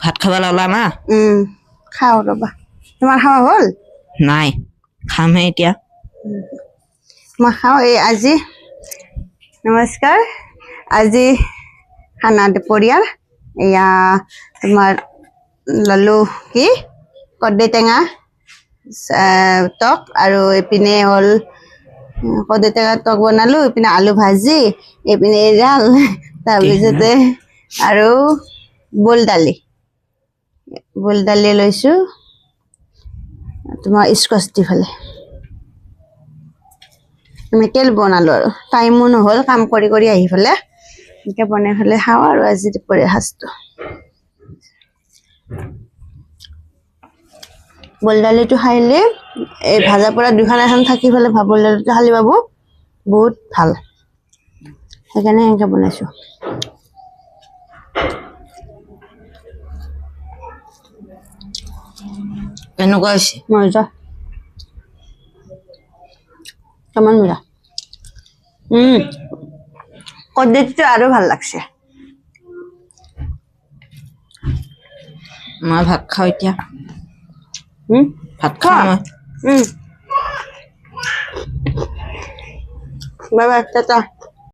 ভাত খাব লাগলা না খাও ৰবা তোমাৰ খাওয়া হ'ল নাই খামহে এতিয়া মই খাওঁ এই আজি নমস্কাৰ আজি খানা দুপৰীয়াৰ এয়া তোমাৰ ললো কি কৰ্দৈ টেঙা টক আৰু এইপিনে হ'ল কৰ্দৈ টেঙা টক বনালো এইপিনে আলু ভাজি এইপিনে এৰাল তাৰপিছতে আৰু বোল দালি লৈছো তোমাৰ স্কচ দি ফেলে তেল বনালো আৰু টাইমো নহ'ল কাম কৰি কৰি আহি ফেলে এনেকৈ বনাই ফেলে খাওঁ আৰু আজি দুপৰীয়া সাজটো বোল দালিটো খাইলে এই ভাজা পৰা দুখন এখন থাকি ফেলে বোল দালিটো খালি পাব বহুত ভাল সেইকাৰণে এনেকৈ বনাইছো কেনেকুৱা হৈছে মজা কেমন মজা কৰ্দৈটো আৰু ভাল লাগছে মই ভাত খাওঁ এতিয়া ভাত খোৱা খাওঁ মই বাই বাই টাটা